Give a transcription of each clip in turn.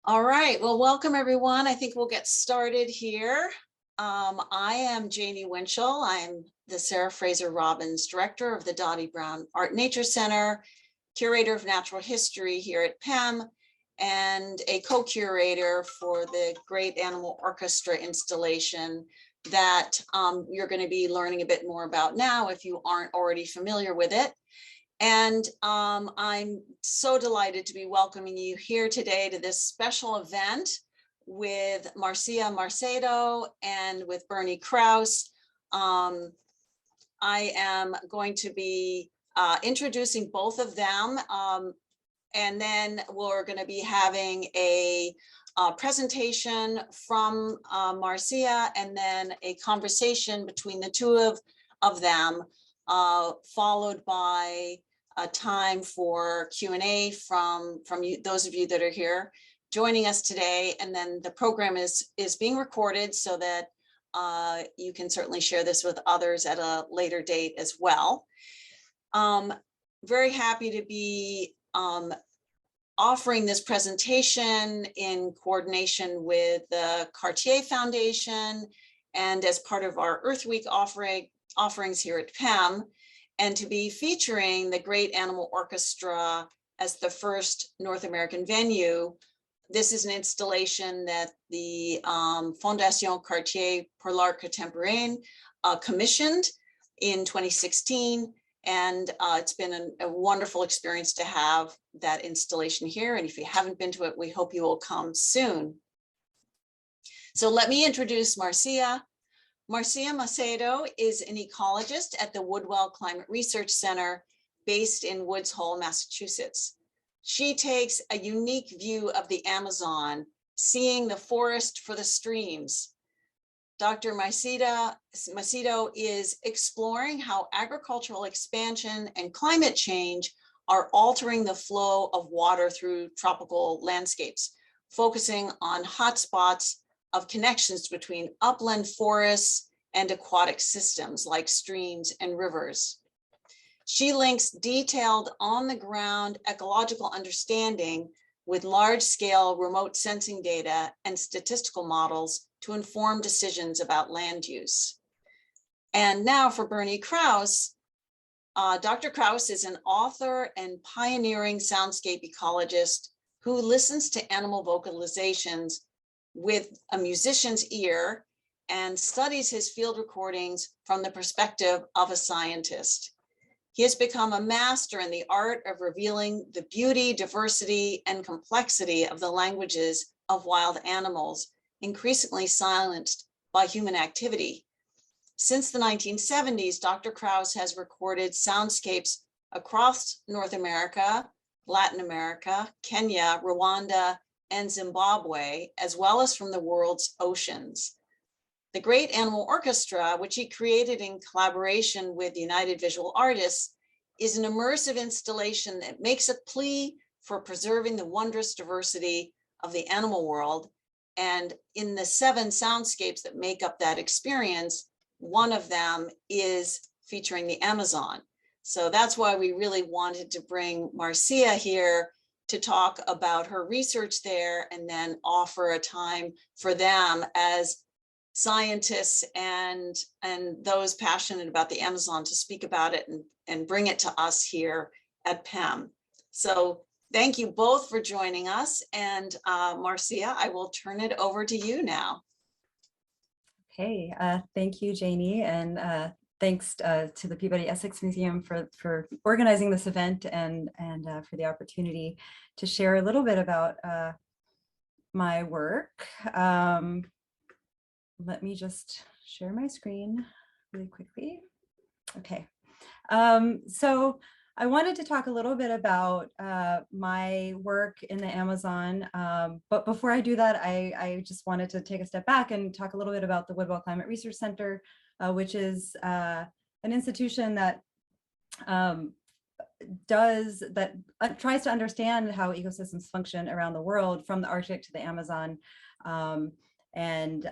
All right, well, welcome everyone. I think we'll get started here. I am Janie Winchell. I'm the Sarah Fraser Robbins Director of the Dottie Brown Art Nature Center, Curator of Natural History here at PEM, and a co-curator for the Great Animal Orchestra installation that you're going to be learning a bit more about now if you aren't already familiar with it. And I'm so delighted to be welcoming you here today to this special event with Marcia Macedo and with Bernie Krause. I am going to be introducing both of them, and then we're going to be having a presentation from Marcia, and then a conversation between the two of them, followed by a time for Q&A from you, those of you that are here joining us today. And then the program is being recorded so that you can certainly share this with others at a later date as well. Very happy to be offering this presentation in coordination with the Cartier Foundation and as part of our Earth Week offerings here at PEM, and to be featuring the Great Animal Orchestra as the first North American venue. This is an installation that the Fondation Cartier pour l'art contemporain commissioned in 2016. And it's been a wonderful experience to have that installation here. And if you haven't been to it, we hope you will come soon. So let me introduce Marcia. Marcia Macedo is an ecologist at the Woodwell Climate Research Center based in Woods Hole, Massachusetts. She takes a unique view of the Amazon, seeing the forest for the streams. Dr. Macedo is exploring how agricultural expansion and climate change are altering the flow of water through tropical landscapes, focusing on hotspots of connections between upland forests and aquatic systems like streams and rivers. She links detailed on-the-ground ecological understanding with large-scale remote sensing data and statistical models to inform decisions about land use. And now for Bernie Krause. Dr. Krause is an author and pioneering soundscape ecologist who listens to animal vocalizations with a musician's ear and studies his field recordings from the perspective of a scientist. He has become a master in the art of revealing the beauty, diversity, and complexity of the languages of wild animals, increasingly silenced by human activity. Since the 1970s, Dr. Krause has recorded soundscapes across North America, Latin America, Kenya, Rwanda, and Zimbabwe, as well as from the world's oceans. The Great Animal Orchestra, which he created in collaboration with United Visual Artists, is an immersive installation that makes a plea for preserving the wondrous diversity of the animal world. And in the 7 soundscapes that make up that experience, one of them is featuring the Amazon. So that's why we really wanted to bring Marcia here to talk about her research there, and then offer a time for them as scientists and those passionate about the Amazon to speak about it and bring it to us here at PEM. So thank you both for joining us. And Marcia, I will turn it over to you now. Okay, thank you, Janie, and thanks to the Peabody Essex Museum for organizing this event and for the opportunity to share a little bit about my work. Let me just share my screen really quickly. Okay, so I wanted to talk a little bit about my work in the Amazon, but before I do that, I just wanted to take a step back and talk a little bit about the Woodwell Climate Research Center, which is an institution that tries to understand how ecosystems function around the world, from the Arctic to the Amazon. And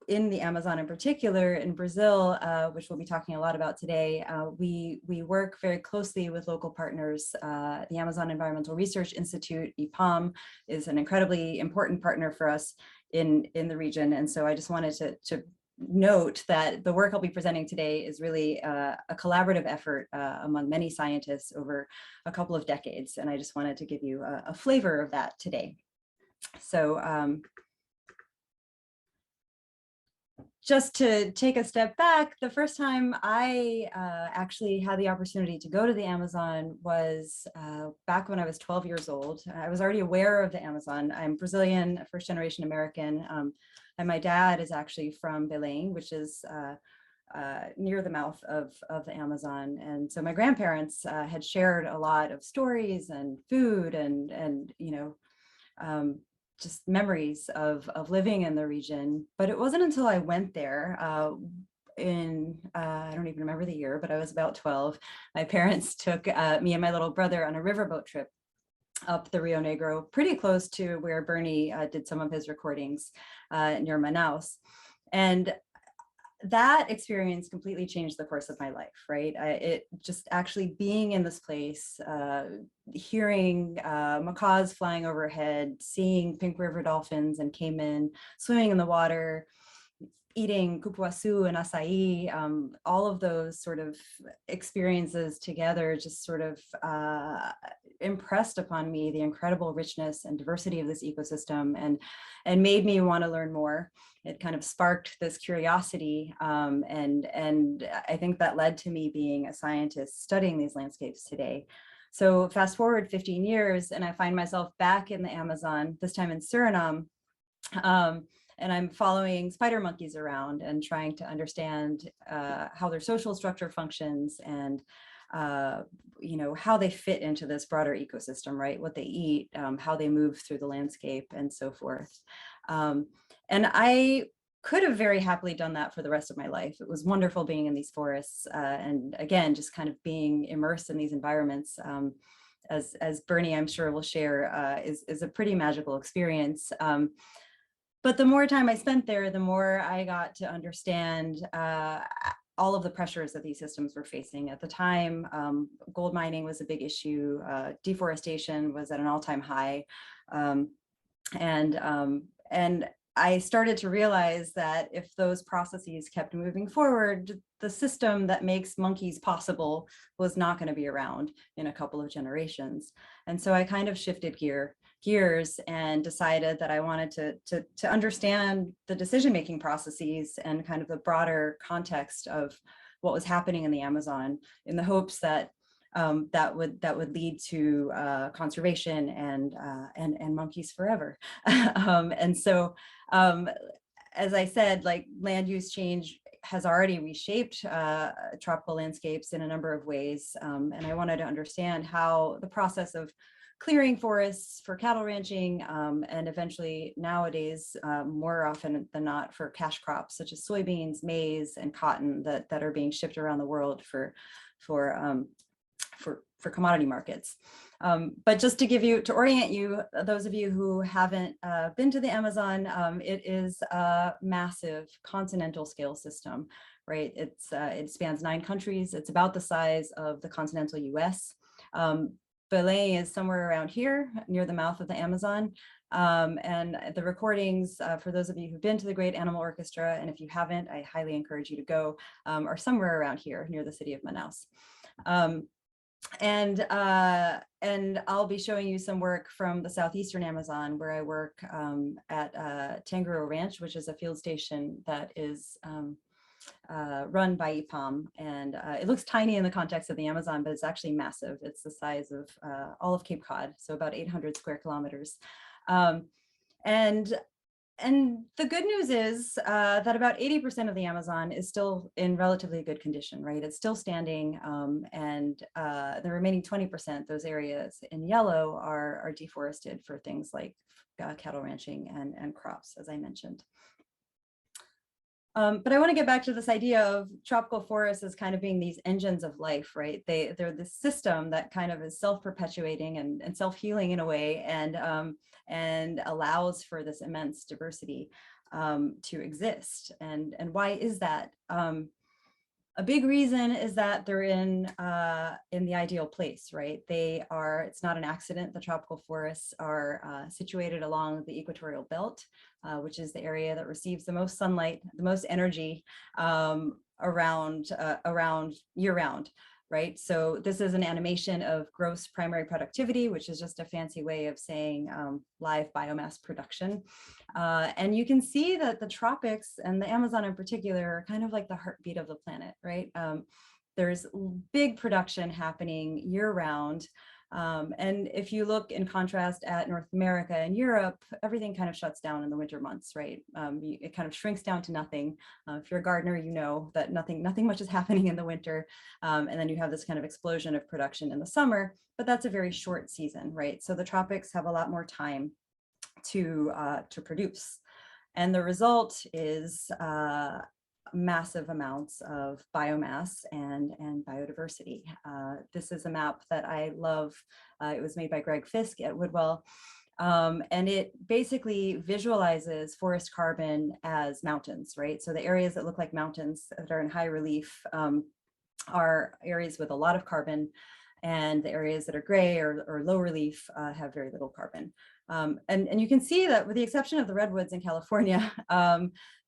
in the Amazon in particular, in Brazil, which we'll be talking a lot about today, we work very closely with local partners. The Amazon Environmental Research Institute, EPAM, is an incredibly important partner for us in the region. And so I just wanted to note that the work I'll be presenting today is really a collaborative effort among many scientists over a couple of decades. And I just wanted to give you a flavor of that today. So just to take a step back, the first time I actually had the opportunity to go to the Amazon was back when I was 12 years old. I was already aware of the Amazon. I'm Brazilian, first generation American, and my dad is actually from Belém, which is near the mouth of the Amazon. And so my grandparents had shared a lot of stories and food and just memories of living in the region. But it wasn't until I went there I don't even remember the year, but I was about 12. My parents took me and my little brother on a riverboat trip up the Rio Negro, pretty close to where Bernie did some of his recordings near Manaus. And that experience completely changed the course of my life, right? It just actually being in this place, hearing macaws flying overhead, seeing pink river dolphins and caiman swimming in the water, eating cupuaçu and acai, all of those sort of experiences together just sort of impressed upon me the incredible richness and diversity of this ecosystem and made me want to learn more. It kind of sparked this curiosity, and I think that led to me being a scientist studying these landscapes today. So fast forward 15 years and I find myself back in the Amazon, this time in Suriname, and I'm following spider monkeys around and trying to understand how their social structure functions and how they fit into this broader ecosystem, right? What they eat, how they move through the landscape and so forth. And I could have very happily done that for the rest of my life. It was wonderful being in these forests and again, just kind of being immersed in these environments. As Bernie, I'm sure will share, is a pretty magical experience. But the more time I spent there, the more I got to understand all of the pressures that these systems were facing. At the time, gold mining was a big issue. Deforestation was at an all-time high. And I started to realize that if those processes kept moving forward, the system that makes monkeys possible was not going to be around in a couple of generations. And so I kind of shifted gears and decided that I wanted to understand the decision-making processes and kind of the broader context of what was happening in the Amazon, in the hopes that that would lead to conservation and monkeys forever. And so, as I said, like land use change has already reshaped tropical landscapes in a number of ways. And I wanted to understand how the process of clearing forests for cattle ranching and eventually nowadays, more often than not, for cash crops such as soybeans, maize, and cotton that are being shipped around the world for commodity markets. But just to orient you, those of you who haven't been to the Amazon, it is a massive continental scale system, right? It spans 9 countries. It's about the size of the continental US. Belém is somewhere around here near the mouth of the Amazon. And the recordings, for those of you who've been to the Great Animal Orchestra, and if you haven't, I highly encourage you to go, are somewhere around here near the city of Manaus. And I'll be showing you some work from the southeastern Amazon, where I work at Tanguro Ranch, which is a field station that is run by EPAM. And it looks tiny in the context of the Amazon, but it's actually massive. It's the size of all of Cape Cod, so about 800 square kilometers. And the good news is that about 80% of the Amazon is still in relatively good condition, right? It's still standing, and the remaining 20%, those areas in yellow, are deforested for things like cattle ranching and crops, as I mentioned. But I want to get back to this idea of tropical forests as kind of being these engines of life, right? They're this system that kind of is self-perpetuating and self-healing in a way, and allows for this immense diversity to exist. And why is that? A big reason is that they're in the ideal place, right? They are, it's not an accident. The tropical forests are situated along the equatorial belt, which is the area that receives the most sunlight, the most energy around year round, right? So this is an animation of gross primary productivity, which is just a fancy way of saying live biomass production. And you can see that the tropics and the Amazon in particular are kind of like the heartbeat of the planet, right? There's big production happening year round. And if you look in contrast at North America and Europe, everything kind of shuts down in the winter months, right? It kind of shrinks down to nothing. If you're a gardener, you know that nothing much is happening in the winter. And then you have this kind of explosion of production in the summer, but that's a very short season, right? So the tropics have a lot more time to produce. And the result is massive amounts of biomass and biodiversity. This is a map that I love. It was made by Greg Fisk at Woodwell. And it basically visualizes forest carbon as mountains, right? So the areas that look like mountains that are in high relief are areas with a lot of carbon, and the areas that are gray or low relief have very little carbon. And you can see that with the exception of the redwoods in California,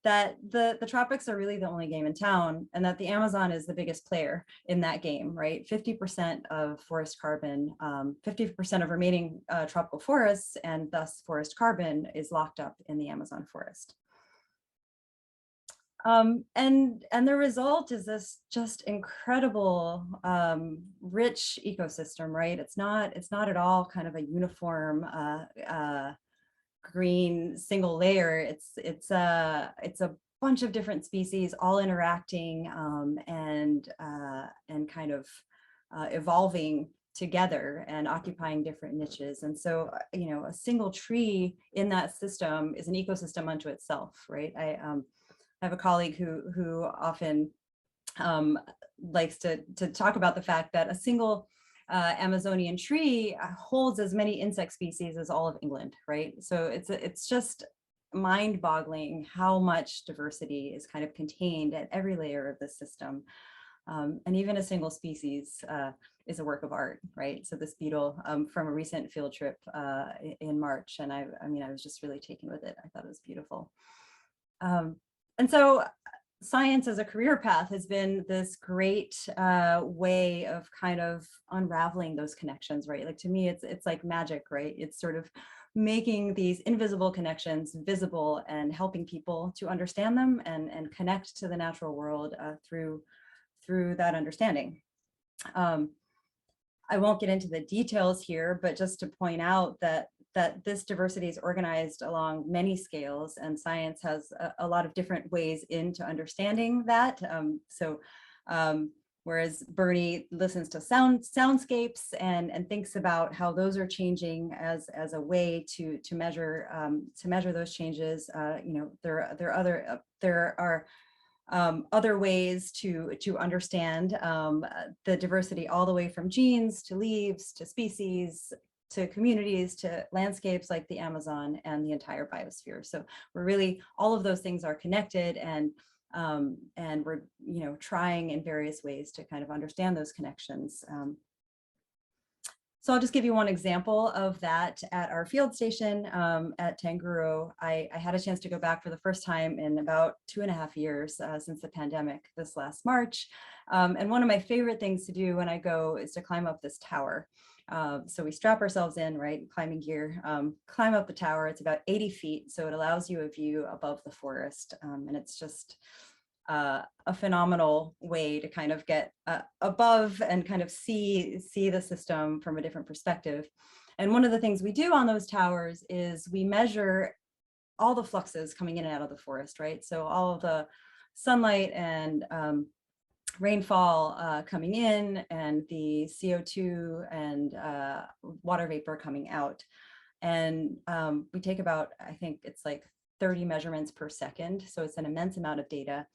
that the tropics are really the only game in town, and that the Amazon is the biggest player in that game, right? 50% of forest carbon, 50% of remaining tropical forests, and thus forest carbon, is locked up in the Amazon forest. And the result is this just incredible, rich ecosystem, right? It's not at all kind of a uniform green single layer. It's a bunch of different species all interacting and kind of evolving together and occupying different niches. And so, you know, a single tree in that system is an ecosystem unto itself, right? I have a colleague who often likes to talk about the fact that a single Amazonian tree holds as many insect species as all of England, right? So it's just mind-boggling how much diversity is kind of contained at every layer of the system. And even a single species is a work of art, right? So this beetle from a recent field trip in March, and I mean, I was just really taken with it. I thought it was beautiful. And so science as a career path has been this great way of kind of unraveling those connections, right? Like, to me, it's like magic, right? It's sort of making these invisible connections visible and helping people to understand them and connect to the natural world through that understanding. I won't get into the details here, but just to point out that this diversity is organized along many scales, and science has a lot of different ways into understanding that. Whereas Bernie listens to soundscapes and thinks about how those are changing as a way to measure those changes. You know, there are other ways to understand the diversity, all the way from genes to leaves to species to communities to landscapes like the Amazon and the entire biosphere. So we're really, all of those things are connected, and we're, you know, trying in various ways to kind of understand those connections. So I'll just give you one example of that at our field station at Tanguro. I had a chance to go back for the first time in about 2.5 years since the pandemic this last March. And one of my favorite things to do when I go is to climb up this tower. So we strap ourselves in, right, climbing gear, climb up the tower. It's about 80 feet, so it allows you a view above the forest. And it's just a phenomenal way to kind of get above and kind of see the system from a different perspective. And one of the things we do on those towers is we measure all the fluxes coming in and out of the forest, right? So all of the sunlight and rainfall coming in, and the CO2 and water vapor coming out. And we take about, I think it's like 30 measurements per second. So it's an immense amount of data.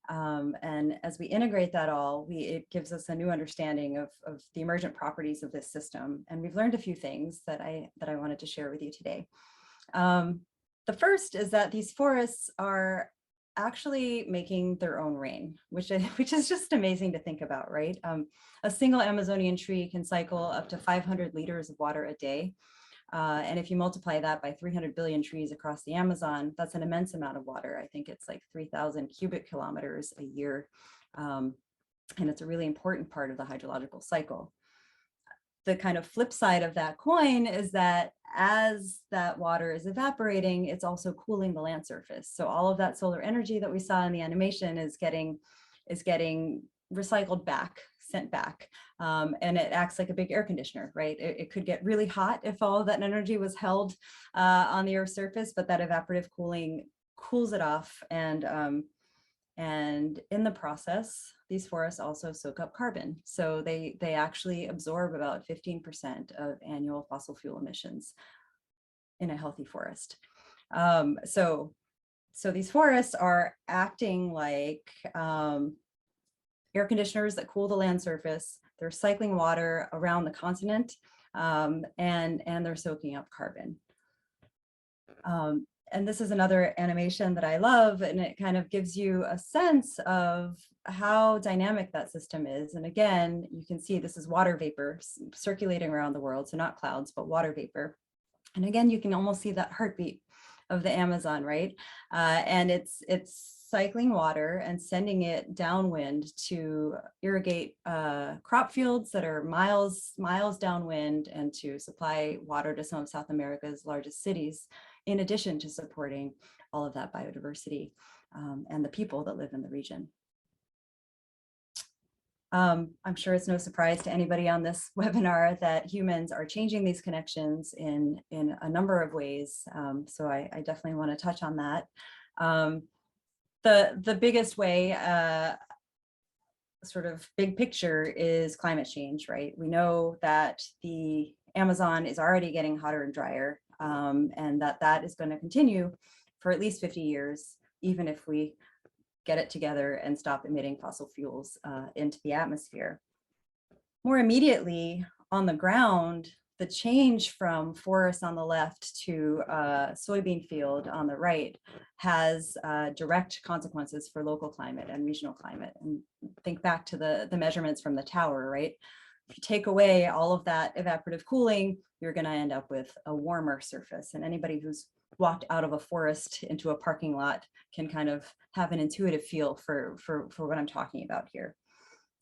And as we integrate that all, it gives us a new understanding of the emergent properties of this system. And we've learned a few things that I wanted to share with you today. The first is that these forests are actually making their own rain, which is just amazing to think about, right? A single Amazonian tree can cycle up to 500 liters of water a day. And if you multiply that by 300 billion trees across the Amazon, that's an immense amount of water. I think it's like 3,000 cubic kilometers a year. And it's a really important part of the hydrological cycle. The kind of flip side of that coin is that as that water is evaporating, it's also cooling the land surface. So all of that solar energy that we saw in the animation is getting recycled back, sent back. And it acts like a big air conditioner, right? It could get really hot if all of that energy was held on the Earth's surface, but that evaporative cooling cools it off. And in the process, these forests also soak up carbon. So they actually absorb about 15% of annual fossil fuel emissions in a healthy forest. So these forests are acting like air conditioners that cool the land surface. They're cycling water around the continent, and they're soaking up carbon. And this is another animation that I love, and it kind of gives you a sense of how dynamic that system is. And again, you can see this is water vapor circulating around the world, so not clouds, but water vapor. And again, you can almost see that heartbeat of the Amazon, right? And it's cycling water and sending it downwind to irrigate crop fields that are miles downwind, and to supply water to some of South America's largest cities, in addition to supporting all of that biodiversity and the people that live in the region. I'm sure it's no surprise to anybody on this webinar that humans are changing these connections in a number of ways. So I definitely want to touch on that. The biggest way, sort of big picture, is climate change, right? We know that the Amazon is already getting hotter and drier, and that is going to continue for at least 50 years, even if we get it together and stop emitting fossil fuels into the atmosphere. More immediately on the ground, the change from forests on the left to soybean field on the right has direct consequences for local climate and regional climate. And think back to the measurements from the tower, right? If you take away all of that evaporative cooling, you're going to end up with a warmer surface. And anybody who's walked out of a forest into a parking lot can kind of have an intuitive feel for what I'm talking about here.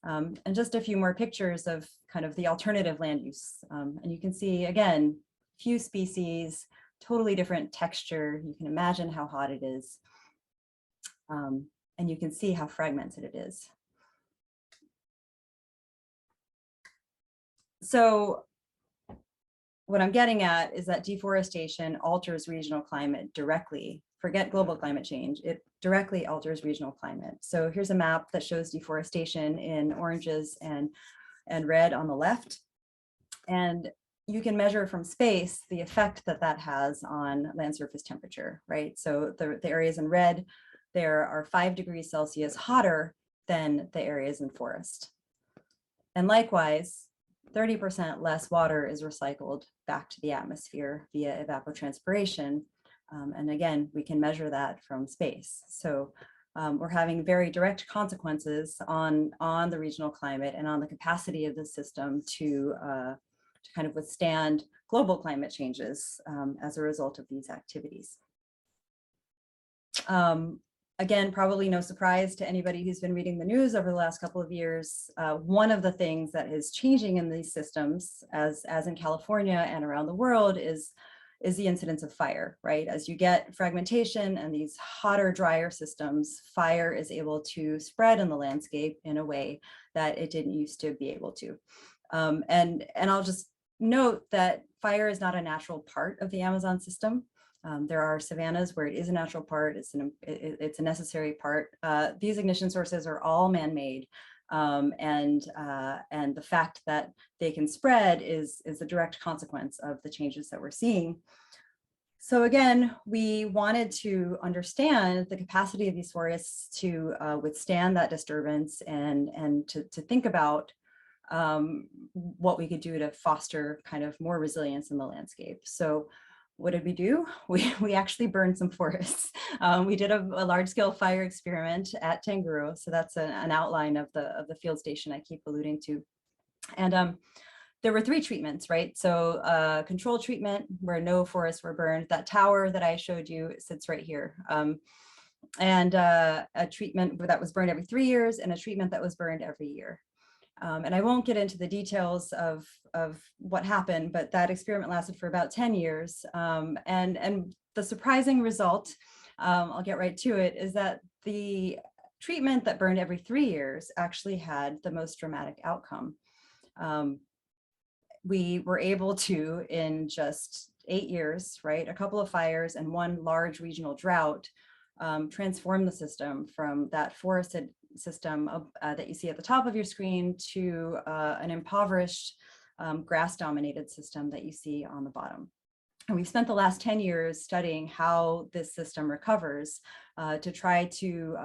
And just a few more pictures of kind of the alternative land use. And you can see, again, few species, totally different texture. You can imagine how hot it is. And you can see how fragmented it is. So what I'm getting at is that deforestation alters regional climate directly. Forget global climate change, it directly alters regional climate. So here's a map that shows deforestation in oranges and red on the left. And you can measure from space the effect that has on land surface temperature, right? So the areas in red, there are 5 degrees Celsius hotter than the areas in forest. And likewise, 30% less water is recycled back to the atmosphere via evapotranspiration. And again, we can measure that from space. So we're having very direct consequences on the regional climate and on the capacity of the system to kind of withstand global climate changes as a result of these activities. Again, probably no surprise to anybody who's been reading the news over the last couple of years. One of the things that is changing in these systems, as in California and around the world, is the incidence of fire, right? As you get fragmentation and these hotter, drier systems, fire is able to spread in the landscape in a way that it didn't used to be able to. And I'll just note that fire is not a natural part of the Amazon system. There are savannas where it is a natural part, it's a necessary part. These ignition sources are all man-made, and the fact that they can spread is a direct consequence of the changes that we're seeing. So again, we wanted to understand the capacity of these forests to withstand that disturbance and to think about what we could do to foster kind of more resilience in the landscape. So what did we do? We actually burned some forests. We did a large-scale fire experiment at Tanguro. So that's an outline of the field station I keep alluding to. And there were 3 treatments, right? So control treatment where no forests were burned. That tower that I showed you sits right here. And a treatment that was burned every 3 years and a treatment that was burned every year. And I won't get into the details of what happened, but that experiment lasted for about 10 years. And the surprising result, I'll get right to it, is that the treatment that burned every 3 years actually had the most dramatic outcome. We were able to, in just 8 years, right, a couple of fires and 1 large regional drought, transform the system from that forested system that you see at the top of your screen to an impoverished grass-dominated system that you see on the bottom. And we've spent the last 10 years studying how this system recovers to try to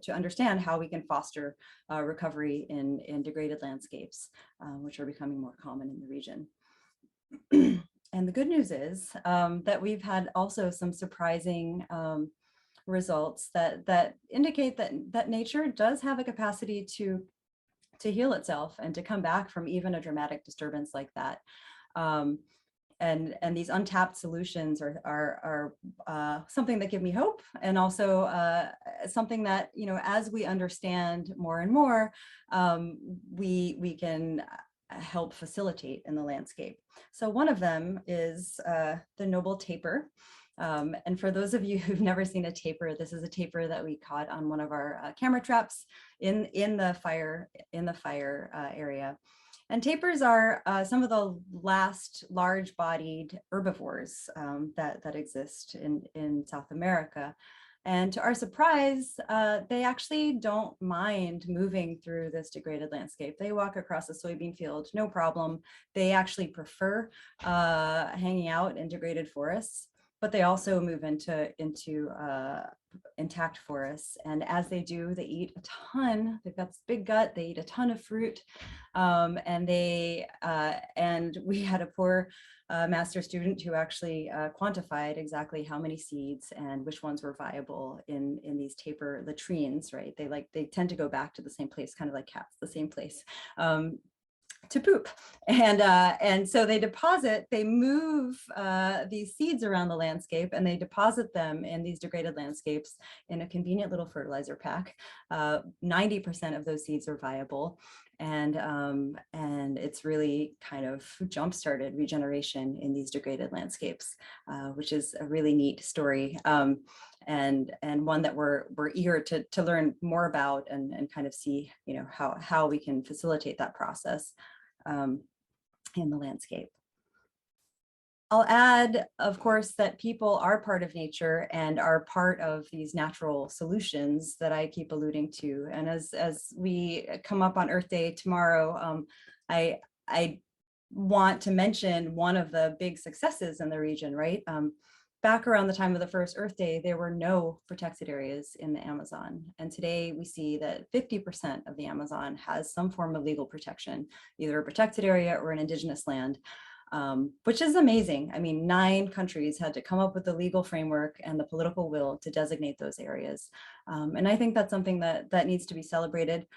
understand how we can foster recovery in degraded landscapes, which are becoming more common in the region. And the good news is that we've had also some surprising results that indicate that nature does have a capacity to heal itself and to come back from even a dramatic disturbance like that. And these untapped solutions are something that give me hope, and also something that, you know, as we understand more and more, we can help facilitate in the landscape. So one of them is the noble tapir. And for those of you who've never seen a tapir, this is a tapir that we caught on one of our camera traps in the fire area. And tapirs are some of the last large-bodied herbivores that exist in South America. And to our surprise, they actually don't mind moving through this degraded landscape. They walk across a soybean field, no problem. They actually prefer hanging out in degraded forests, but they also move into intact forests. And as they do, they eat a ton. They've got this big gut. They eat a ton of fruit, and we had a poor master student who actually quantified exactly how many seeds and which ones were viable in these tapir latrines. Right? They tend to go back to the same place, kind of like cats, the same place. To poop, and so they move these seeds around the landscape, and they deposit them in these degraded landscapes in a convenient little fertilizer pack. 90% of those seeds are viable, and it's really kind of jump-started regeneration in these degraded landscapes, which is a really neat story. And one that we're eager to learn more about and kind of see, you know, how we can facilitate that process in the landscape. I'll add, of course, that people are part of nature and are part of these natural solutions that I keep alluding to. And as we come up on Earth Day tomorrow, I want to mention one of the big successes in the region, right? Back around the time of the first Earth Day, there were no protected areas in the Amazon. And today we see that 50% of the Amazon has some form of legal protection, either a protected area or an indigenous land, which is amazing. I mean, 9 countries had to come up with the legal framework and the political will to designate those areas. And I think that's something that needs to be celebrated.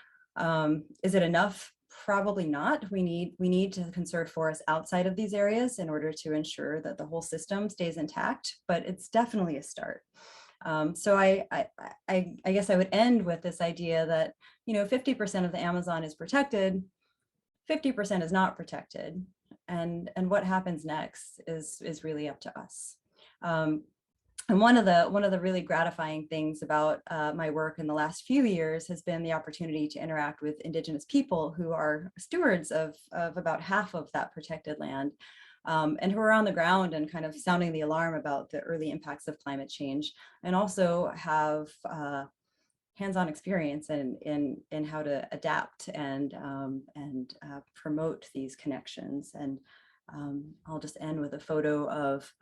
Is it enough? Probably not. We need to conserve forests outside of these areas in order to ensure that the whole system stays intact, but it's definitely a start. So I guess I would end with this idea that, you know, 50% of the Amazon is protected, 50% is not protected, and what happens next is really up to us. And one of the really gratifying things about my work in the last few years has been the opportunity to interact with Indigenous people who are stewards of about half of that protected land, and who are on the ground and kind of sounding the alarm about the early impacts of climate change, and also have hands-on experience in how to adapt and promote these connections. And I'll just end with a photo of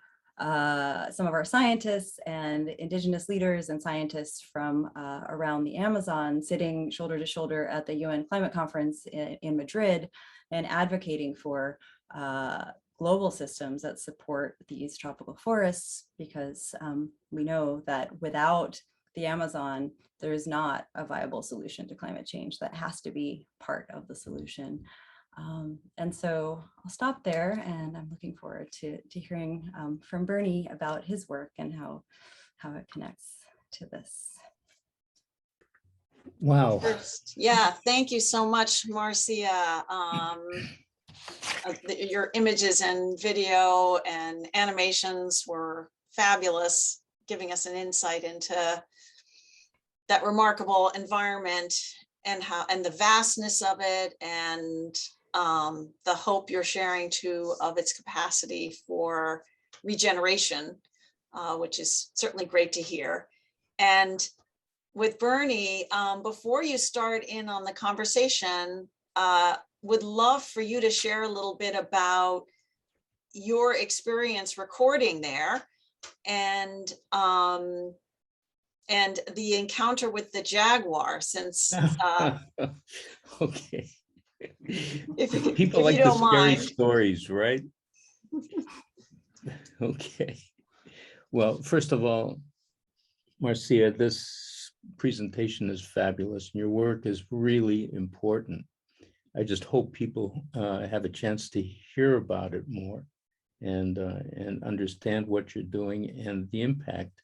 some of our scientists and indigenous leaders and scientists from around the Amazon sitting shoulder to shoulder at the UN Climate Conference in Madrid and advocating for global systems that support these tropical forests, because we know that without the Amazon, there is not a viable solution to climate change. That has to be part of the solution. And so I'll stop there, and I'm looking forward to hearing from Bernie about his work and how it connects to this. Wow. First, yeah, thank you so much, Marcia. Your images and video and animations were fabulous, giving us an insight into that remarkable environment and the vastness of it, and the hope you're sharing too of its capacity for regeneration, which is certainly great to hear. And with Bernie, before you start in on the conversation, would love for you to share a little bit about your experience recording there, and the encounter with the jaguar, since Okay. if People you like the don't scary mind. stories, right? Okay. Well, first of all, Marcia, this presentation is fabulous, and your work is really important. I just hope people have a chance to hear about it more and understand what you're doing and the impact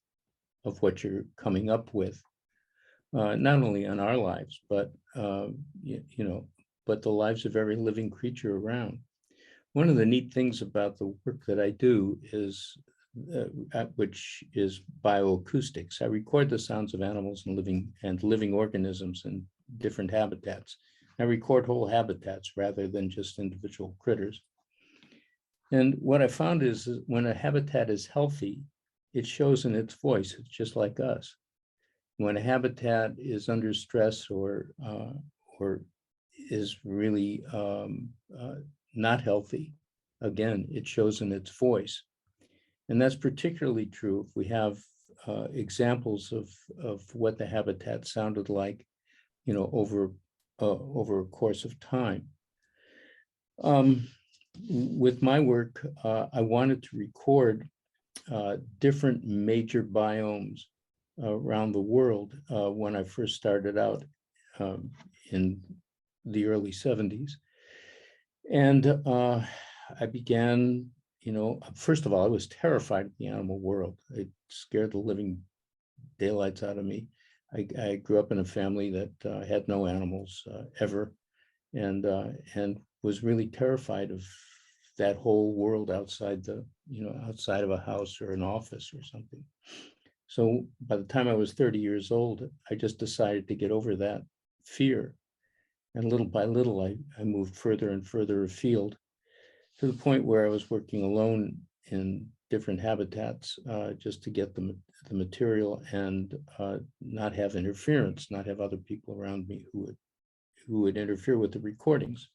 of what you're coming up with, not only on our lives, but but the lives of every living creature around. One of the neat things about the work that I do is, which is bioacoustics. I record the sounds of animals and living organisms in different habitats. I record whole habitats rather than just individual critters. And what I found is when a habitat is healthy, it shows in its voice. It's just like us. When a habitat is under stress or is really not healthy, again, it shows in its voice. And that's particularly true if we have examples of what the habitat sounded like, over a course of time. With my work, I wanted to record different major biomes around the world when I first started out in the early 70s. And I began, first of all, I was terrified of the animal world. It scared the living daylights out of me. I grew up in a family that had no animals ever, and was really terrified of that whole world outside outside of a house or an office or something. So by the time I was 30 years old, I just decided to get over that fear. And little by little, I moved further and further afield to the point where I was working alone in different habitats just to get the material and not have interference, not have other people around me who would interfere with the recordings.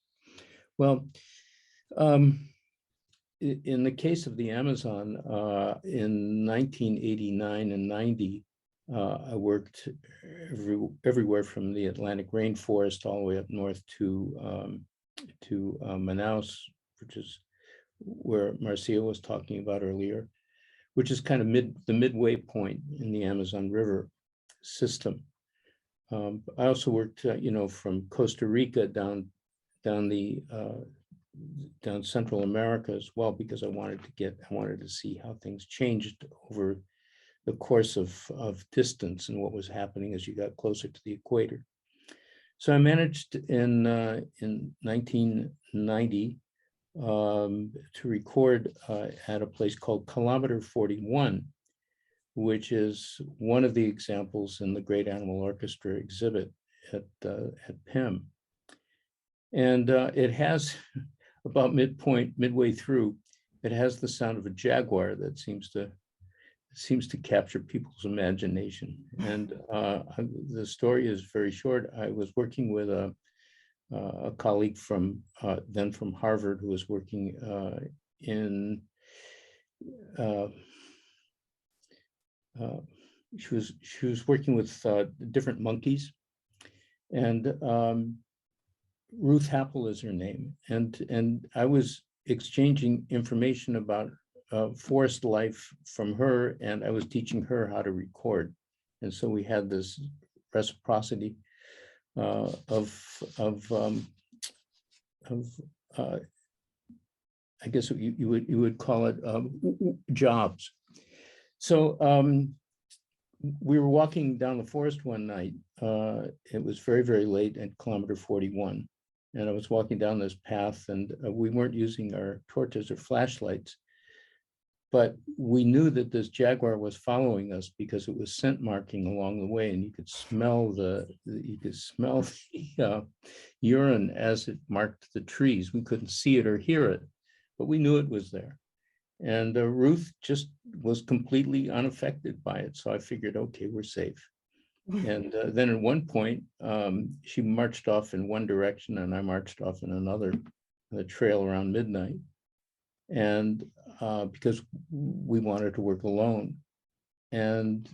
Well, in the case of the Amazon, in 1989 and 90, I worked everywhere from the Atlantic rainforest all the way up north to Manaus, which is where Marcia was talking about earlier, which is kind of the midway point in the Amazon River system. I also worked, from Costa Rica down Central America as well, because I wanted to see how things changed over the course of distance and what was happening as you got closer to the equator. So I managed in 1990 to record at a place called Kilometer 41, which is one of the examples in the Great Animal Orchestra exhibit at PIM. And it has, about midway through, it has the sound of a jaguar that seems to capture people's imagination. And the story is very short. I was working with a colleague from Harvard who was working in uh, uh, she was working with different monkeys, and Ruth Happel is her name, and I was exchanging information about forest life from her, and I was teaching her how to record, and so we had this reciprocity of I guess you would call it jobs. So we were walking down the forest one night. It was very, very late at kilometer 41. And I was walking down this path, and we weren't using our torches or flashlights. But we knew that this jaguar was following us because it was scent marking along the way, and you could smell the urine as it marked the trees. We couldn't see it or hear it, but we knew it was there. And Ruth just was completely unaffected by it. So I figured, okay, we're safe. And then at one point, she marched off in one direction and I marched off in another, the trail around midnight. And because we wanted to work alone. And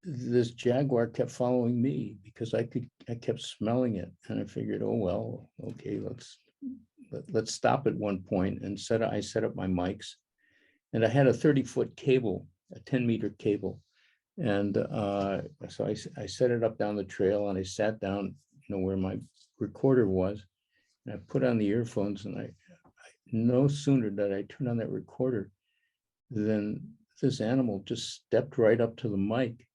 this jaguar kept following me because I kept smelling it. And I figured, oh, well, okay, let's stop at one point. And I set up my mics. And I had a 30-foot cable, a 10-meter cable. And so I set it up down the trail, and I sat down, where my recorder was. And I put on the earphones, and I no sooner did I turn on that recorder than this animal just stepped right up to the mic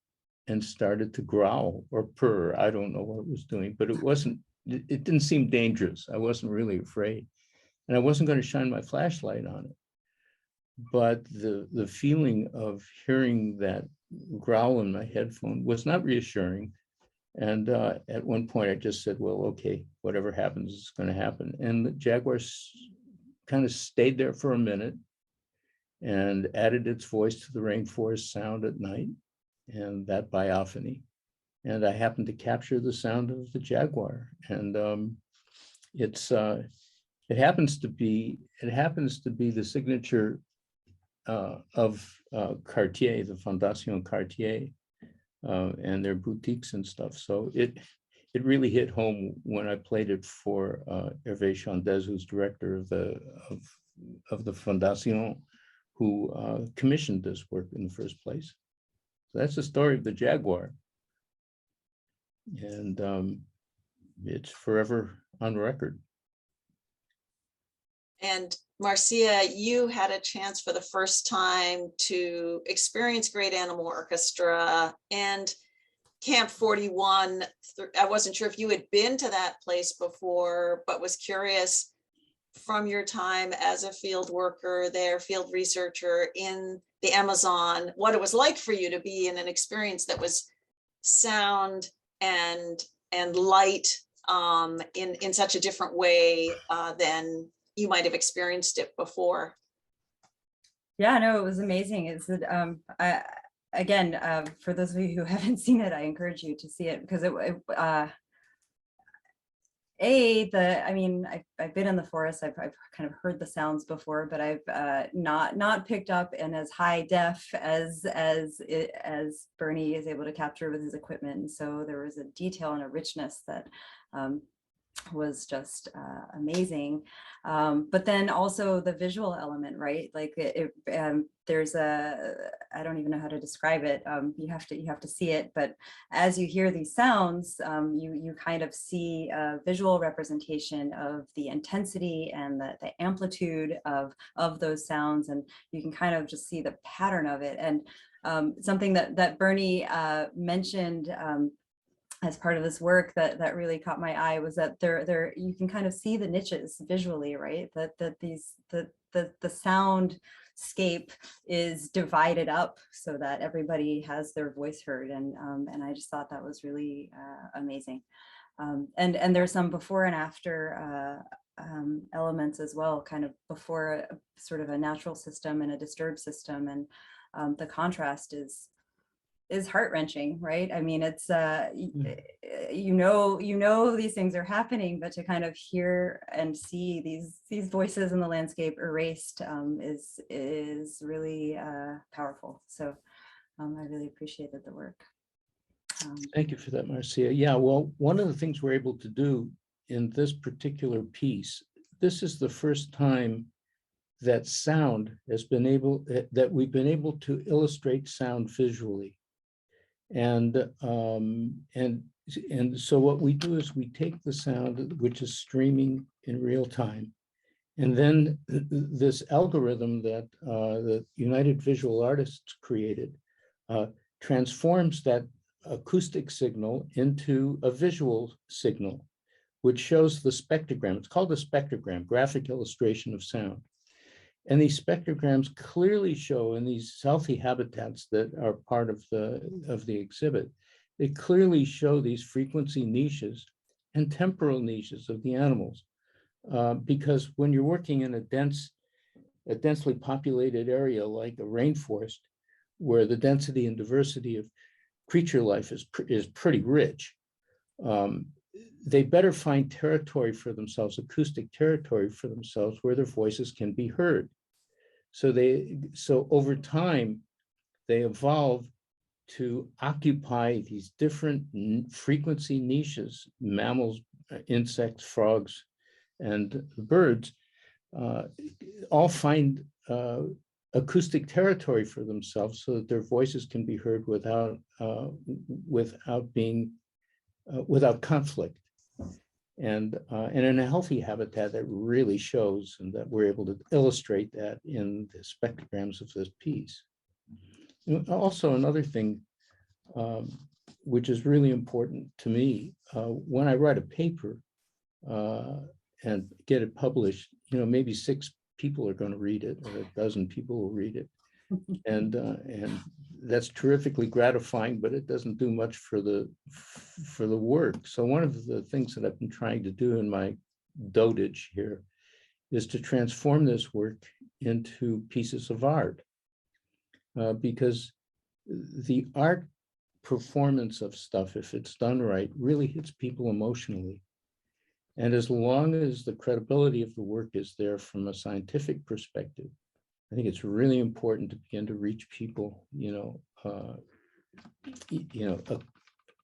and started to growl or purr. I don't know what it was doing, but it didn't seem dangerous. I wasn't really afraid. And I wasn't going to shine my flashlight on it. But the feeling of hearing that growl in my headphone was not reassuring. And at one point I just said, well, okay, whatever happens is going to happen. And the jaguar kind of stayed there for a minute and added its voice to the rainforest sound at night, and that biophony. And I happened to capture the sound of the jaguar. And it happens to be the signature of Cartier, the Fondation Cartier, and their boutiques and stuff. So it really hit home when I played it for Hervé Chandez, who's director of the Fondation, who commissioned this work in the first place. So that's the story of the jaguar, and it's forever on record. And Marcia, you had a chance for the first time to experience Great Animal Orchestra and Camp 41. I wasn't sure if you had been to that place before, but was curious from your time as a field worker there, field researcher in the Amazon, what it was like for you to be in an experience that was sound and light in such a different way than you might have experienced it before. Yeah, no, it was amazing. It's again, for those of you who haven't seen it, I encourage you to see it, because I've been in the forest. I've kind of heard the sounds before, but I've not picked up in as high def as Bernie is able to capture with his equipment. And so there was a detail and a richness that was just amazing. But then also the visual element, right? Like there's I don't even know how to describe it. You have to see it, but as you hear these sounds, you kind of see a visual representation of the intensity and the amplitude of those sounds, and you can kind of just see the pattern of it. And something that Bernie mentioned as part of this work that really caught my eye was that there you can kind of see the niches visually, right? That the soundscape is divided up so that everybody has their voice heard, and I just thought that was really amazing. And there's some before and after elements as well, kind of before sort of a natural system and a disturbed system, and the contrast is is heart-wrenching, right? I mean, it's you know these things are happening, but to kind of hear and see these voices in the landscape erased is really powerful. So I really appreciated the work. Thank you for that, Marcia. Yeah, well, one of the things we're able to do in this particular piece, this is the first time that sound has been able, that we've been able to illustrate sound visually. And so what we do is we take the sound, which is streaming in real time, and then this algorithm that the United Visual Artists created transforms that acoustic signal into a visual signal, which shows the spectrogram. It's called a spectrogram, graphic illustration of sound. And these spectrograms clearly show in these healthy habitats that are part of the exhibit, they clearly show these frequency niches and temporal niches of the animals. Because when you're working in a densely populated area like a rainforest, where the density and diversity of creature life is pretty rich, they better find territory for themselves, acoustic territory for themselves, where their voices can be heard. So over time, they evolve to occupy these different frequency niches, mammals, insects, frogs, and birds, all find acoustic territory for themselves so that their voices can be heard without conflict. And in a healthy habitat, that really shows, and that we're able to illustrate that in the spectrograms of this piece. And also, another thing which is really important to me, when I write a paper and get it published, maybe 6 people are going to read it, or 12 people will read it. And that's terrifically gratifying, but it doesn't do much for the work. So one of the things that I've been trying to do in my dotage here is to transform this work into pieces of art, because the art performance of stuff, if it's done right, really hits people emotionally. And as long as the credibility of the work is there from a scientific perspective, I think it's really important to begin to reach people,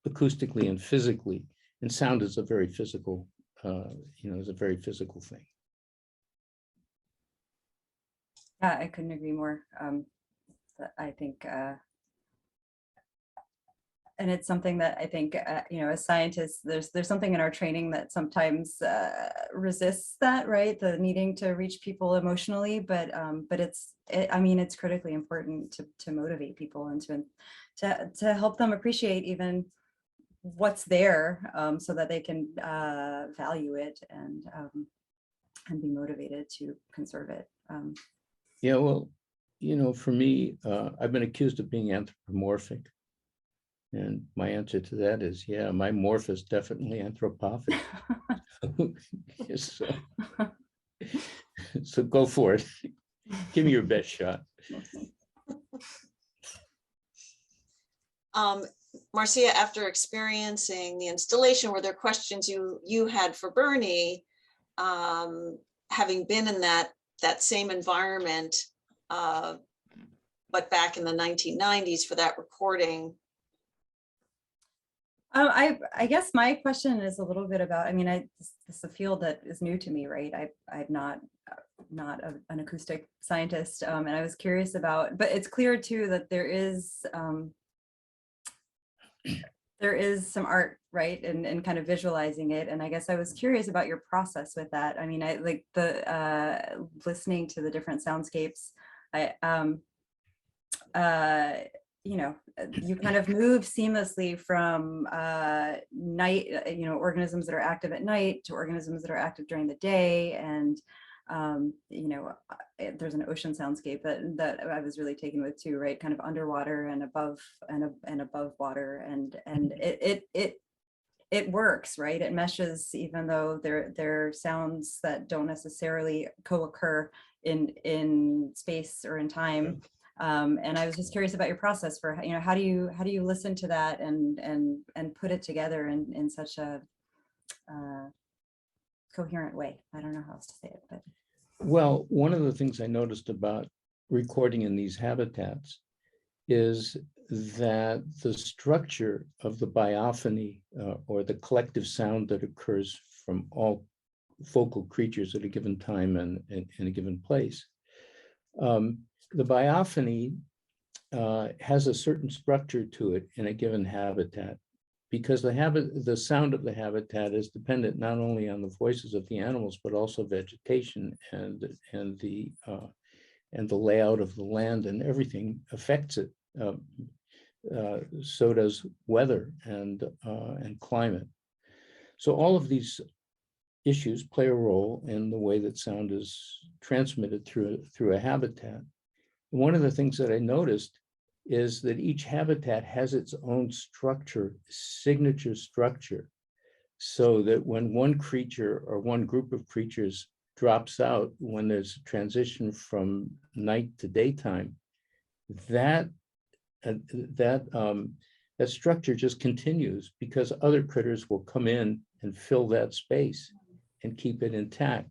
acoustically and physically. And sound is a very physical, thing. Yeah, I couldn't agree more. I think, and it's something that I think, as scientists, there's something in our training that sometimes resists that, right? The needing to reach people emotionally, but it's critically important to motivate people and to help them appreciate even what's there, so that they can value it and be motivated to conserve it. Yeah, well, for me, I've been accused of being anthropomorphic. And my answer to that is, yeah, my morph is definitely anthropomorphic. So go for it. Give me your best shot. Marcia, after experiencing the installation, were there questions you had for Bernie, having been in that same environment, but back in the 1990s for that recording? I guess my question is a little bit about, this is a field that is new to me, right? I'm not an acoustic scientist, and I was curious about, but it's clear too that there is some art, right, and kind of visualizing it. And I guess I was curious about your process with that. I like the listening to the different soundscapes. You kind of move seamlessly from night, organisms that are active at night to organisms that are active during the day. And, there's an ocean soundscape that I was really taken with too, right? Kind of underwater and above and above water. And it works, right? It meshes, even though there are sounds that don't necessarily co-occur in space or in time. And I was just curious about your process for, how do you listen to that and put it together in such a coherent way? I don't know how else to say it, but. Well, one of the things I noticed about recording in these habitats is that the structure of the biophony or the collective sound that occurs from all vocal creatures at a given time and in a given place. The biophony has a certain structure to it in a given habitat, because the sound of the habitat is dependent not only on the voices of the animals, but also vegetation and the layout of the land, and everything affects it. So does weather and climate. So all of these issues play a role in the way that sound is transmitted through a habitat. One of the things that I noticed is that each habitat has its own structure, signature structure, so that when one creature or one group of creatures drops out, when there's a transition from night to daytime, that structure just continues, because other critters will come in and fill that space and keep it intact.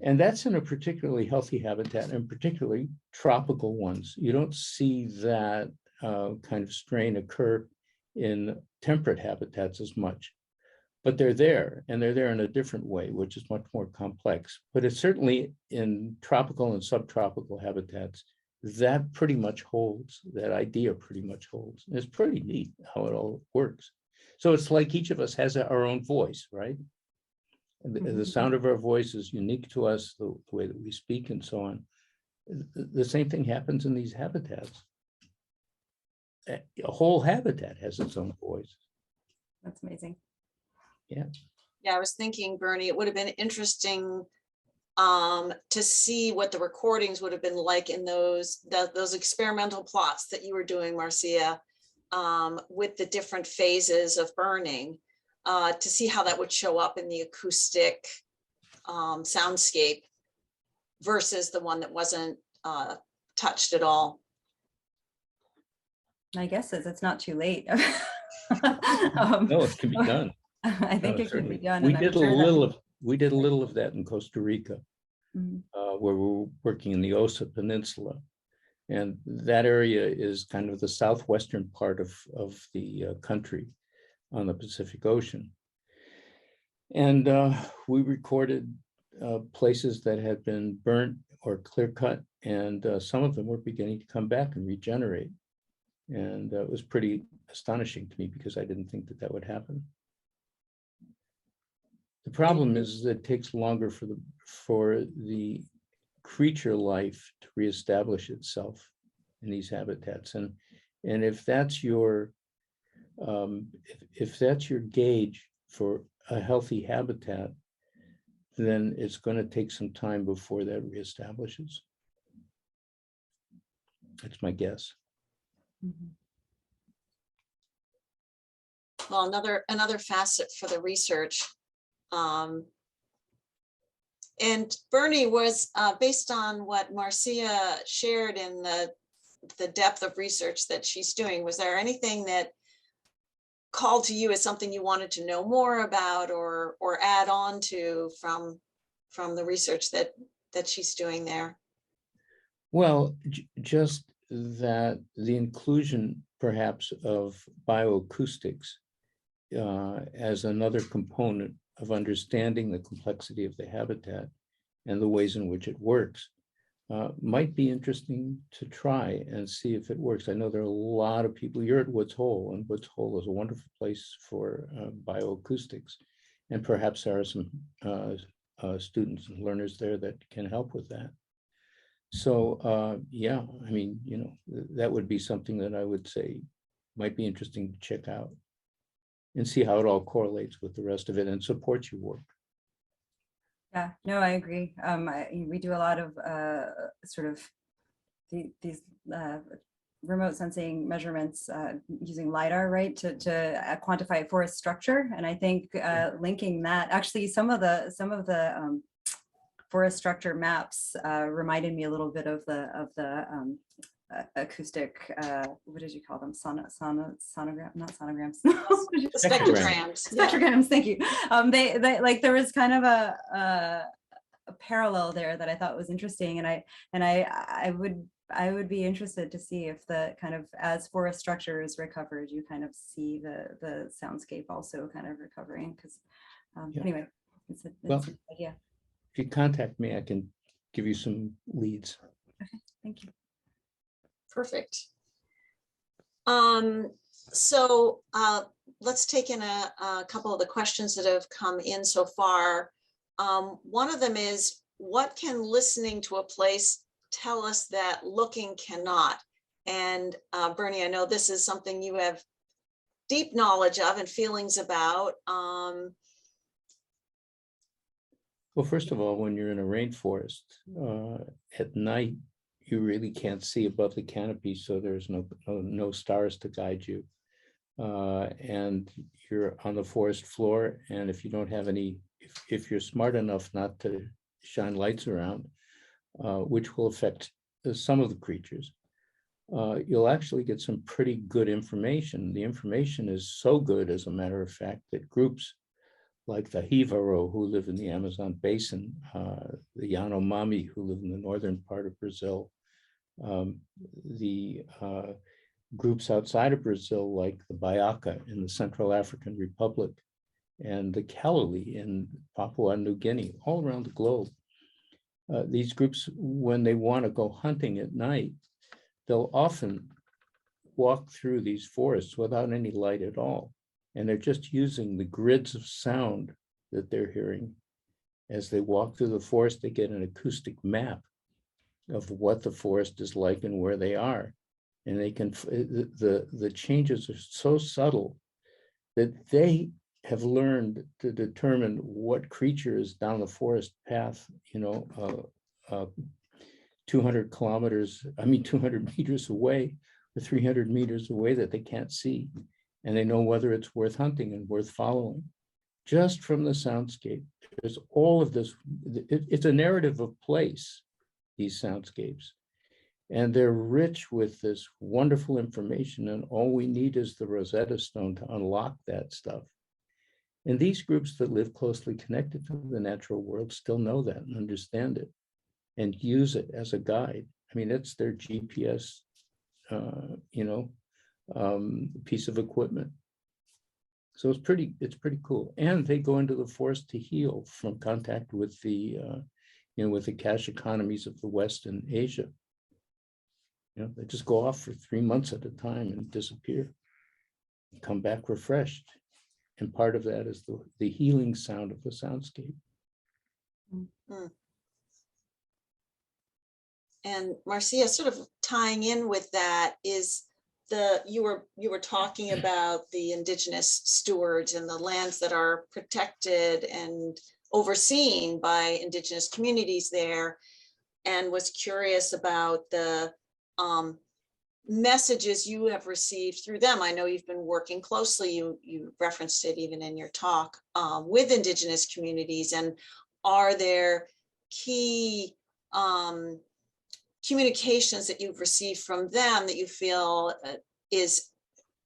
And that's in a particularly healthy habitat, and particularly tropical ones. You don't see that kind of strain occur in temperate habitats as much, but they're there, and they're there in a different way, which is much more complex. But it's certainly in tropical and subtropical habitats, that pretty much holds, that idea pretty much holds. And it's pretty neat how it all works. So it's like each of us has our own voice, right? The sound of our voice is unique to us, the way that we speak and so on. The same thing happens in these habitats. A whole habitat has its own voice. That's amazing. Yeah, I was thinking, Bernie, it would have been interesting to see what the recordings would have been like in those experimental plots that you were doing, Marcia, with the different phases of burning, to see how that would show up in the acoustic soundscape versus the one that wasn't touched at all. My guess is it's not too late. No, it can be done. I think it can be done. We did a little of that in Costa Rica, where we were working in the Osa Peninsula. And that area is kind of the southwestern part of the country on the Pacific Ocean. And we recorded places that had been burnt or clear cut, and some of them were beginning to come back and regenerate. And it was pretty astonishing to me, because I didn't think that would happen. The problem is that it takes longer for the creature life to reestablish itself in these habitats, and if that's your gauge for a healthy habitat, then it's going to take some time before that reestablishes. That's my guess. Well, another facet for the research. And Bernie, was based on what Marcia shared in the depth of research that she's doing, was there anything that called to you as something you wanted to know more about or add on to from the research that she's doing there? Well, just that the inclusion perhaps of bioacoustics as another component of understanding the complexity of the habitat and the ways in which it works might be interesting to try and see if it works. I know there are a lot of people. You're at Woods Hole, and Woods Hole is a wonderful place for bioacoustics, and perhaps there are some students and learners there that can help with that. So yeah, I mean, that would be something that I would say might be interesting to check out and see how it all correlates with the rest of it and supports your work. Yeah, no, I agree. We do a lot of sort of these remote sensing measurements using LiDAR, right, to quantify forest structure. And I think linking that, actually some of the forest structure maps reminded me a little bit of the acoustic, what did you call them? Sonogram, not sonograms. Spectrograms. Yeah. Spectrograms, thank you. They like, there was kind of a parallel there that I thought was interesting, and I would be interested to see if the kind of, as forest structure is recovered, you kind of see the soundscape also kind of recovering, because anyway, it's an idea. If you contact me, I can give you some leads. Okay, thank you. Perfect. So let's take in a couple of the questions that have come in so far. One of them is, what can listening to a place tell us that looking cannot? And Bernie, I know this is something you have deep knowledge of and feelings about. Well, first of all, when you're in a rainforest at night, you really can't see above the canopy, so there's no stars to guide you. And you're on the forest floor, and if you don't have any, if you're smart enough not to shine lights around, which will affect some of the creatures, you'll actually get some pretty good information. The information is so good, as a matter of fact, that groups like the Jivaro, who live in the Amazon basin, the Yanomami, who live in the northern part of Brazil, the groups outside of Brazil, like the Bayaka in the Central African Republic, and the Kalali in Papua New Guinea, all around the globe. These groups, when they want to go hunting at night, they'll often walk through these forests without any light at all. And they're just using the grids of sound that they're hearing. As they walk through the forest, they get an acoustic map of what the forest is like and where they are. And they can, the changes are so subtle that they have learned to determine what creature is down the forest path, 200 meters away, or 300 meters away, that they can't see. And they know whether it's worth hunting and worth following, just from the soundscape. There's all of this, it's a narrative of place, these soundscapes. And they're rich with this wonderful information, and all we need is the Rosetta Stone to unlock that stuff. And these groups that live closely connected to the natural world still know that and understand it and use it as a guide. I mean, it's their GPS, piece of equipment. So it's pretty cool. And they go into the forest to heal from contact with the, with the cash economies of the West and Asia. They just go off for 3 months at a time and disappear, and come back refreshed. And part of that is the healing sound of the soundscape. Mm-hmm. And Marcia, sort of tying in with that, is you were talking about the indigenous stewards and the lands that are protected and overseen by indigenous communities there, and was curious about the messages you have received through them. I know you've been working closely, you referenced it even in your talk, with indigenous communities, and are there key communications that you've received from them that you feel is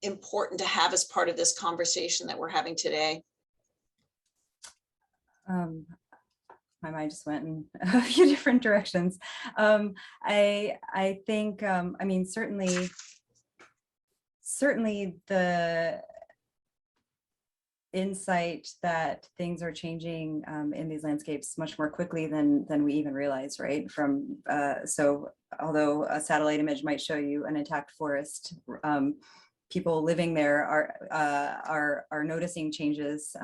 important to have as part of this conversation that we're having today? My mind just went in a few different directions. I think, I mean, certainly the insight that things are changing in these landscapes much more quickly than we even realize, right? So although a satellite image might show you an intact forest, people living there are noticing changes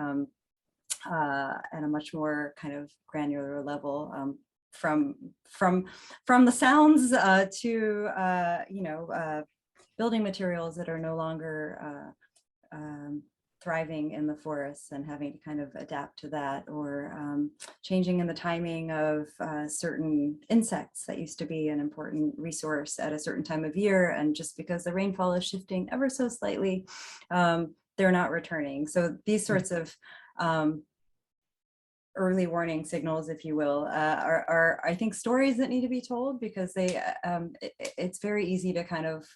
at a much more kind of granular level, from the sounds to building materials that are no longer thriving in the forests and having to kind of adapt to that, or changing in the timing of certain insects that used to be an important resource at a certain time of year, and just because the rainfall is shifting ever so slightly, they're not returning. So these sorts of early warning signals, if you will, are I think stories that need to be told, because it's very easy to kind of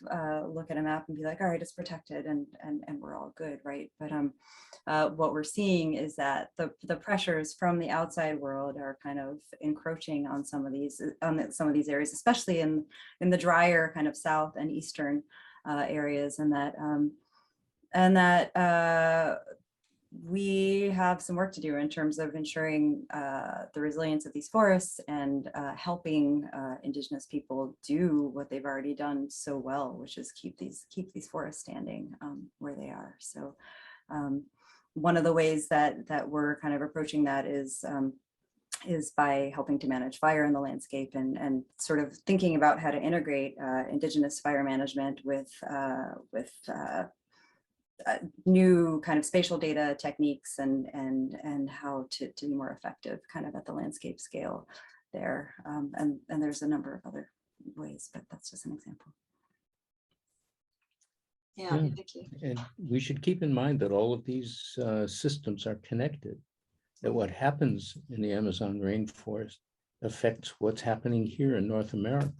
look at a map and be like, all right, it's protected and we're all good, right? But what we're seeing is that the pressures from the outside world are kind of encroaching on some of these areas, especially in the drier kind of south and eastern areas, and that we have some work to do in terms of ensuring the resilience of these forests and helping Indigenous people do what they've already done so well, which is keep these forests standing where they are. So one of the ways that we're kind of approaching that is by helping to manage fire in the landscape, and sort of thinking about how to integrate Indigenous fire management with new kind of spatial data techniques and how to be more effective kind of at the landscape scale there. And there's a number of other ways, but that's just an example. Yeah, thank you. And we should keep in mind that all of these systems are connected, that what happens in the Amazon rainforest affects what's happening here in North America.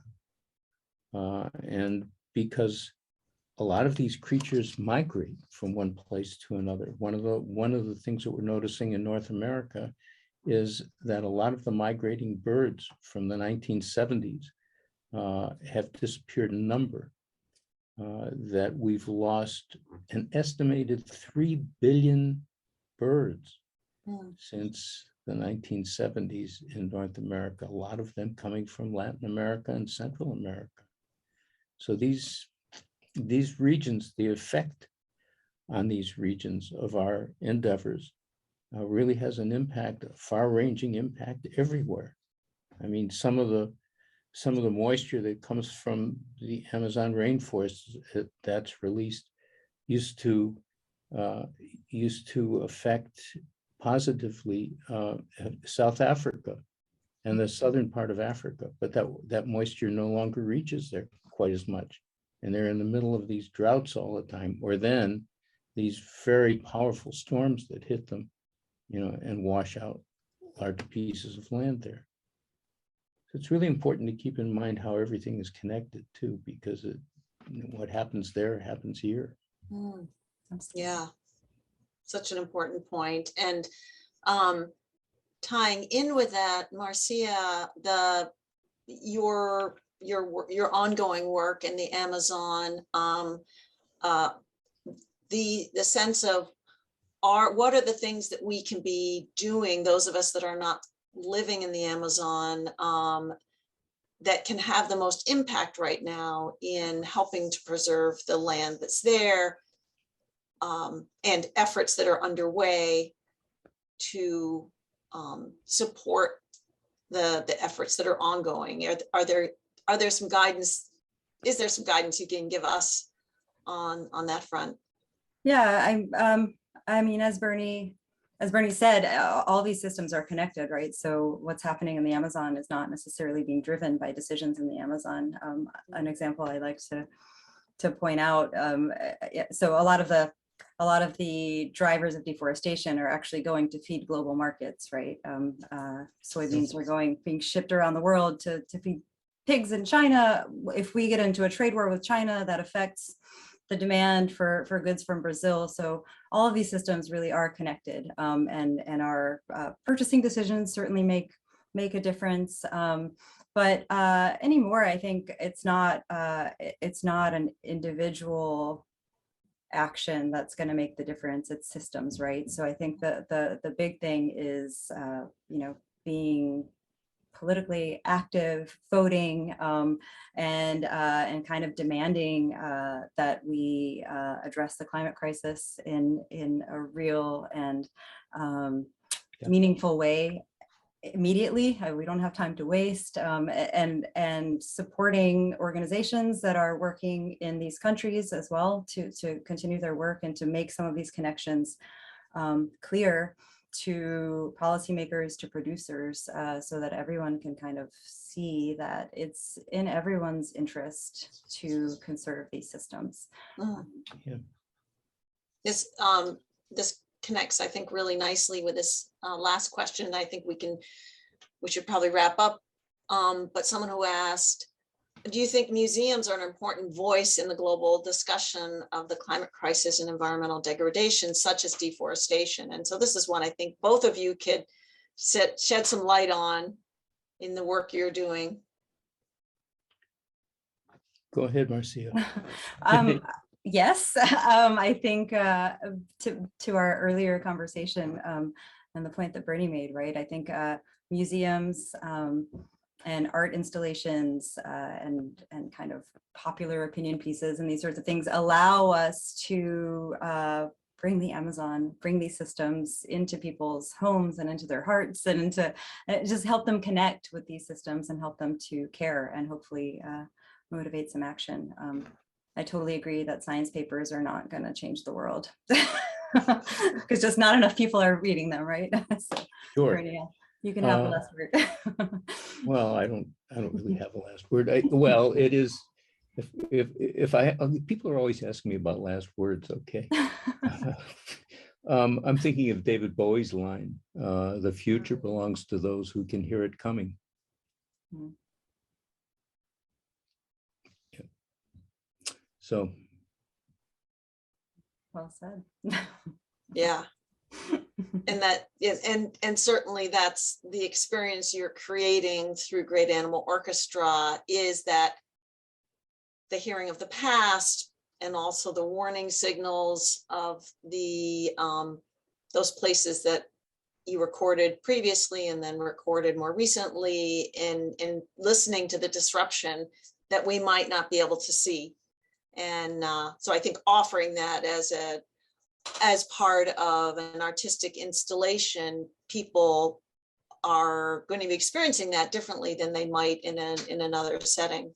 And because a lot of these creatures migrate from one place to another. One of the things that we're noticing in North America is that a lot of the migrating birds from the 1970s have disappeared in number, that we've lost an estimated 3 billion birds since the 1970s in North America, a lot of them coming from Latin America and Central America. So these regions, the effect on these regions of our endeavors really has an impact, a far-ranging impact everywhere. I mean, some of the moisture that comes from the Amazon rainforest that's released used to affect positively South Africa and the southern part of Africa, but that moisture no longer reaches there quite as much. And they're in the middle of these droughts all the time, or then these very powerful storms that hit them, and wash out large pieces of land there. So it's really important to keep in mind how everything is connected too, because what happens there happens here. Yeah, such an important point. And tying in with that, Marcia, your ongoing work in the Amazon, the sense of what are the things that we can be doing, those of us that are not living in the Amazon, that can have the most impact right now in helping to preserve the land that's there, and efforts that are underway to support the efforts that are ongoing. Are there some guidance? Is there some guidance you can give us on that front? Yeah, I mean, as Bernie said, all these systems are connected, right? So what's happening in the Amazon is not necessarily being driven by decisions in the Amazon. An example I like to point out, so a lot of the drivers of deforestation are actually going to feed global markets, right? Soybeans are being shipped around the world to feed pigs in China. If we get into a trade war with China, that affects the demand for goods from Brazil. So all of these systems really are connected, and our purchasing decisions certainly make a difference. But anymore, I think it's not an individual action that's going to make the difference. It's systems, right? So I think the big thing is being politically active, voting, and kind of demanding that we address the climate crisis in a real and meaningful way immediately. We don't have time to waste, and supporting organizations that are working in these countries as well to continue their work and to make some of these connections clear to policymakers, to producers, so that everyone can kind of see that it's in everyone's interest to conserve these systems. This connects, I think, really nicely with this last question. I think we should probably wrap up. But someone who asked, do you think museums are an important voice in the global discussion of the climate crisis and environmental degradation, such as deforestation? And so this is one I think both of you could shed some light on in the work you're doing. Go ahead, Marcia. Yes, I think to our earlier conversation and the point that Bernie made, right? I think museums and art installations and kind of popular opinion pieces and these sorts of things allow us to bring the Amazon, bring these systems into people's homes and into their hearts, and into just help them connect with these systems and help them to care and hopefully motivate some action. I totally agree that science papers are not going to change the world because just not enough people are reading them, right? So, Sure. Bernie, you can have the last word. Well, I don't really have a last word. Well, it is, if people are always asking me about last words, okay. I'm thinking of David Bowie's line, the future belongs to those who can hear it coming. Mm. Yeah. So. Well said. Yeah. And that is, and certainly that's the experience you're creating through Great Animal Orchestra, is that the hearing of the past and also the warning signals of the those places that you recorded previously and then recorded more recently, and listening to the disruption that we might not be able to see. And so I think offering that as part of an artistic installation, people are going to be experiencing that differently than they might in another setting.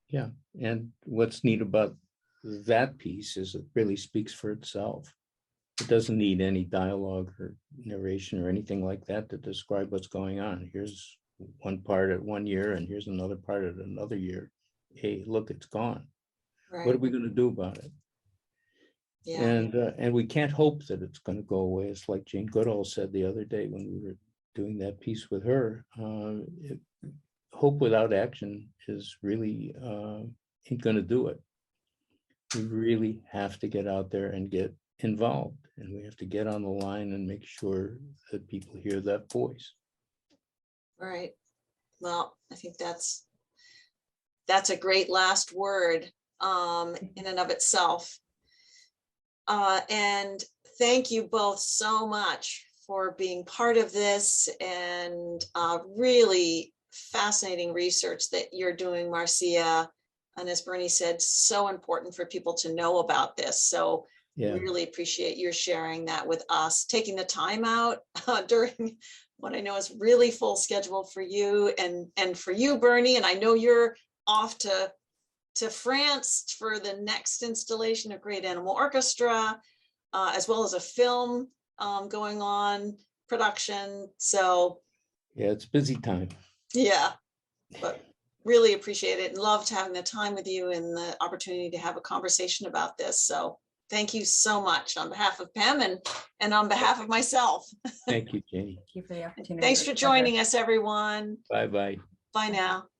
Yeah, and what's neat about that piece is it really speaks for itself. It doesn't need any dialogue or narration or anything like that to describe what's going on. Here's one part at one year and here's another part at another year. Hey, look, it's gone. Right. What are we going to do about it? Yeah. And we can't hope that it's going to go away. It's like Jane Goodall said the other day when we were doing that piece with her. Hope without action is really ain't going to do it. We really have to get out there and get involved, and we have to get on the line and make sure that people hear that voice. Right. Well, I think that's a great last word in and of itself. And thank you both so much for being part of this, and really fascinating research that you're doing, Marcia. And as Bernie said, so important for people to know about this. So Yeah. we really appreciate your sharing that with us, taking the time out during what I know is really full schedule for you and for you, Bernie. And I know you're off to France for the next installation of Great Animal Orchestra, as well as a film going on, production. So Yeah, it's busy time. yeah, but really appreciate it and loved having the time with you and the opportunity to have a conversation about this. So thank you so much on behalf of Pam and on behalf of myself. Thank you, Janie. Thank you for the opportunity. Thanks for joining us, everyone. Bye-bye. Bye now.